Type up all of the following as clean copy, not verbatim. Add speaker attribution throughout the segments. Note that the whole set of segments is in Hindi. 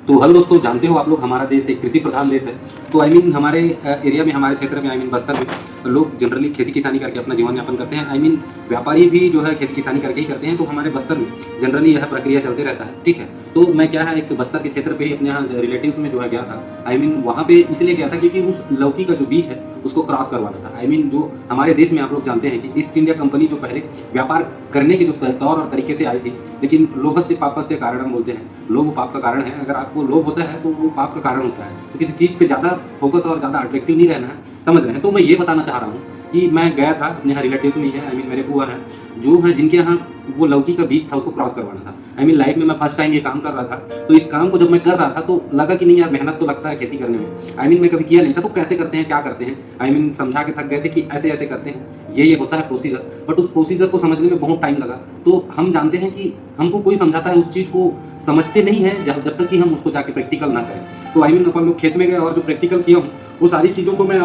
Speaker 1: तो हेलो दोस्तों, जानते हो आप लोग हमारा देश एक कृषि प्रधान देश है। तो हमारे एरिया में, हमारे क्षेत्र में बस्तर में लोग जनरली खेती किसानी करके अपना जीवन यापन करते हैं। व्यापारी भी जो है खेती किसानी करके ही करते हैं। तो हमारे बस्तर में जनरली यह प्रक्रिया चलते रहता है, ठीक है। तो मैं क्या है, एक बस्तर के क्षेत्र पे ही अपने यहाँ रिलेटिव्स में जो है गया था। वहाँ पे इसलिए गया था क्योंकि उस लौकी का जो बीज है उसको क्रॉस करवाना था। जो हमारे देश में आप लोग जानते हैं कि ईस्ट इंडिया कंपनी जो पहले व्यापार करने के जो तौर और तरीके से आई थी, लेकिन लोभस्य पापस्य कारणम बोलते हैं, लोभ पाप का कारण है। अगर आपको लोभ होता है तो वो पाप का कारण होता है। तो किसी चीज़ पे ज़्यादा फोकस और ज़्यादा अट्रैक्टिव नहीं रहना है, समझ रहे हैं। तो मैं ये बताना चाह रहा हूँ कि मैं गया था अपने यहाँ रिलेटिव्स में ही है, मेरे बुआ हैं जो है, जिनके यहाँ वो लौकी का बीज था उसको क्रॉस करवाना था। लाइफ में मैं फर्स्ट टाइम ये काम कर रहा था। तो इस काम को जब मैं कर रहा था तो लगा कि नहीं यार, मेहनत तो लगता है खेती करने में। मैं कभी किया नहीं था, तो कैसे करते हैं, क्या करते हैं, समझा के थक गए थे कि ऐसे ऐसे करते हैं, ये होता है प्रोसीजर। बट उस प्रोसीजर को समझने में बहुत टाइम लगा। तो हम जानते हैं कि हमको कोई समझाता है, उस चीज़ को समझते नहीं है जब तक कि हम उसको जाके प्रैक्टिकल ना करें। तो अपन लोग खेत में गए और जो प्रैक्टिकल किया हूँ वो सारी चीज़ों को मैं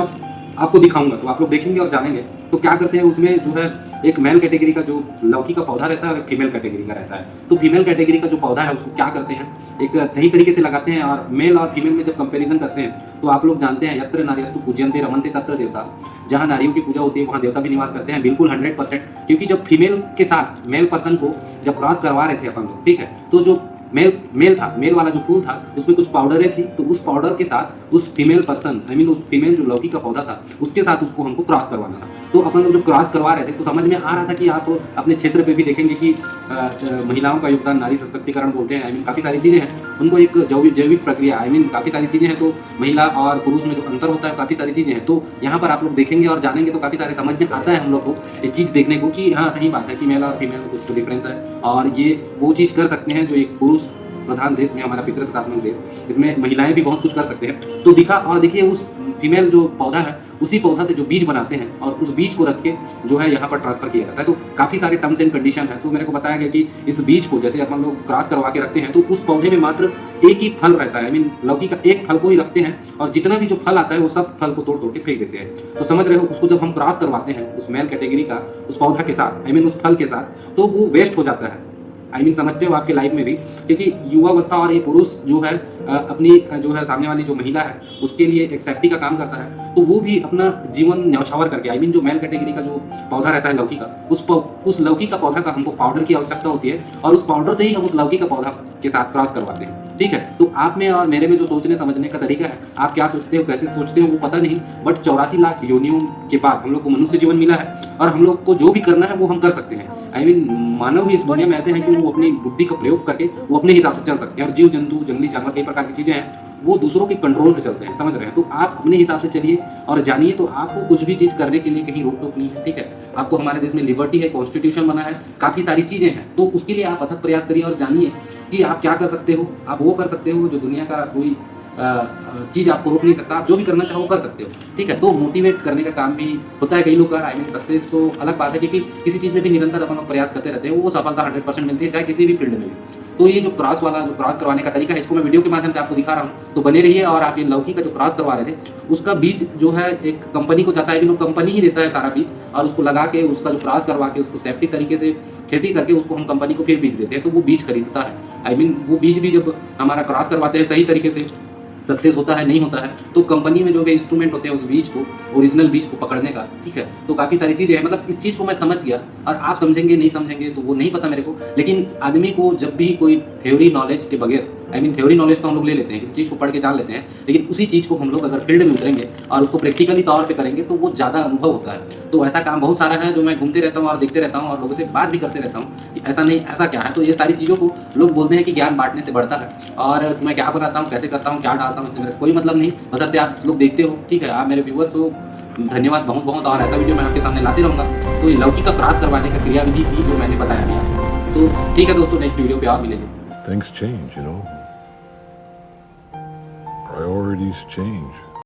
Speaker 1: आपको दिखाऊंगा, तो आप लोग देखेंगे और जानेंगे। तो क्या करते हैं, उसमें जो है एक मेल कैटेगरी का जो लौकी का पौधा रहता है और एक फीमेल कैटेगरी का रहता है। तो फीमेल कैटेगरी का जो पौधा है उसको क्या करते हैं, एक सही तरीके से लगाते हैं। और मेल और फीमेल में जब कंपैरिजन करते हैं तो आप लोग जानते हैं, यत्र नार्यस्तु पूज्यन्ते रमन्ते तत्र देवता, जहाँ नारियों की पूजा होती है वहाँ देवता भी निवास करते हैं, बिल्कुल 100%। क्योंकि जब फीमेल के साथ मेल पर्सन को जब क्रॉस करवा रहे थे अपन लोग, ठीक है, तो जो मेल वाला जो फूल था उसमें कुछ पाउडरें थी। तो उस पाउडर के साथ उस फीमेल पर्सन, उस फीमेल जो लौकी का पौधा था उसके साथ उसको हमको क्रॉस करवाना था। तो अपन लोग जो क्रॉस करवा रहे थे तो समझ में आ रहा था कि आप अपने क्षेत्र पे भी देखेंगे कि महिलाओं का योगदान, नारी सशक्तिकरण बोलते हैं, काफ़ी सारी चीज़ें हैं। उनको एक जैविक प्रक्रिया, काफ़ी सारी चीज़ें हैं। तो महिला और पुरुष में जो अंतर होता है, काफ़ी सारी चीज़ें हैं। तो यहाँ पर आप लोग देखेंगे और जानेंगे तो काफ़ी सारे समझ में आता है हम लोग को ये चीज़ देखने को कि हाँ, सही बात है कि मेल और फीमेल में कुछ तो डिफरेंस है। और ये वो चीज़ कर सकते हैं जो एक पुरुष प्रधान देश में, हमारा पितृसत्तात्मक देश, इसमें महिलाएं भी बहुत कुछ कर सकते हैं। तो दिखा, और देखिए उस फीमेल जो पौधा है उसी पौधा से जो बीज बनाते हैं और उस बीज को रख के जो है यहाँ पर ट्रांसफर किया जाता है। तो काफ़ी सारे टर्म्स एंड कंडीशन है। तो मेरे को बताया गया कि इस बीज को जैसे अपन लोग क्रॉस करवा के रखते हैं तो उस पौधे में मात्र एक ही फल रहता है। लौकी का एक फल को ही रखते हैं और जितना भी जो फल आता है वो सब फल को तोड़ तोड़ के फेंक देते हैं। तो समझ रहे हो, उसको जब हम क्रॉस करवाते हैं उस मेल कैटेगरी का उस पौधा के साथ, उस फल के साथ, तो वो वेस्ट हो जाता है। समझते हो आपके लाइफ में भी, क्योंकि युवावस्था और ये पुरुष जो है अपनी जो है सामने वाली जो महिला है उसके लिए एक सेफ्टी का काम करता है। तो वो भी अपना जीवन न्यौछावर करके, जो मेल कैटेगरी का जो पौधा रहता है लौकी का, उस लौकी का पौधा का हमको पाउडर की आवश्यकता होती है और उस पाउडर से ही हम उस लौकी का पौधा के साथ क्रॉस करवाते हैं, ठीक है। तो आप में और मेरे में जो सोचने समझने का तरीका है, आप क्या सोचते हो, कैसे सोचते हो वो पता नहीं, बट 84 लाख योनियों के बाद हम लोग को मनुष्य जीवन मिला है और हम लोग को जो भी करना है वो हम कर सकते हैं। मानव ही इस दुनिया में ऐसे हैं कि वो अपनी बुद्धि का प्रयोग करके वो अपने हिसाब से चल सकते हैं। और जीव जंतु, जंगली जानवर, कई प्रकार की चीज़ें हैं वो दूसरों के कंट्रोल से चलते हैं, समझ रहे हैं। तो आप अपने हिसाब से चलिए और जानिए, तो आपको कुछ भी चीज़ करने के लिए कहीं रोक टोक नहीं है, ठीक है। आपको हमारे देश में लिबर्टी है, कॉन्स्टिट्यूशन बना है, काफ़ी सारी चीज़ें हैं। तो उसके लिए आप अथक प्रयास करिए और जानिए कि आप क्या कर सकते हो। आप वो कर सकते हो जो दुनिया का कोई चीज़ आपको रोक नहीं सकता। आप जो भी करना चाहो वो कर सकते हो, ठीक है। तो मोटिवेट करने का काम भी होता है कई लोग का। सक्सेस तो अलग बात है, क्योंकि किसी चीज़ में भी निरंतर अपन लोग प्रयास करते रहते हैं, वो सफलता 100% मिलती है, चाहे किसी भी फील्ड में भी। तो ये जो क्रॉस करवाने का तरीका है, इसको मैं वीडियो के माध्यम से आपको दिखा रहा हूँ, तो बने रहिए। और आप ये लौकी का जो क्रॉस करवा रहे थे उसका बीज जो है एक कंपनी को जाता है, वो कंपनी ही देता है सारा बीज, और उसको लगा के उसका जो क्रॉस करवा के उसको सेफ्टी तरीके से खेती करके उसको हम कंपनी को फिर बीज देते हैं। तो वो बीज खरीदता है। वो बीज भी जब हमारा क्रॉस करवाते हैं सही तरीके से, सक्सेस होता है नहीं होता है, तो कंपनी में जो भी इंस्ट्रूमेंट होते हैं उस बीज को, ओरिजिनल बीज को पकड़ने का, ठीक है। तो काफ़ी सारी चीज़ें हैं। इस चीज़ को मैं समझ गया, और आप समझेंगे नहीं समझेंगे तो वो नहीं पता मेरे को। लेकिन आदमी को जब भी कोई थ्योरी नॉलेज के बगैर, थ्योरी नॉलेज तो हम लोग ले लेते हैं, किसी चीज़ को पढ़ के जान लेते हैं, लेकिन उसी चीज़ को हम लोग अगर फील्ड में उतरेंगे और उसको प्रैक्टिकली तौर पे करेंगे तो वो ज़्यादा अनुभव होता है। तो ऐसा काम बहुत सारा है जो मैं घूमते रहता हूँ और देखते रहता हूँ और लोगों से बात भी करते रहता हूँ कि ऐसा नहीं, ऐसा क्या है। तो ये सारी चीज़ों को लोग बोलते हैं कि ज्ञान बांटने से बढ़ता है, और मैं क्या बनाता हूँ, कैसे करता हूँ, क्या डालता हूँ, इससे मेरा कोई मतलब नहीं, बशर्ते आप लोग देखते हो, ठीक है। आप मेरे व्यूअर्स हो, धन्यवाद बहुत बहुत, और ऐसा वीडियो मैं आपके सामने लाते रहूँगा। तो ये लौकी का क्रॉस करवाने का क्रियाविधि भी जो मैंने बताया गया। तो ठीक है दोस्तों, नेक्स्ट वीडियो पे और मिलेंगे।
Speaker 2: Things change, you know. Priorities change.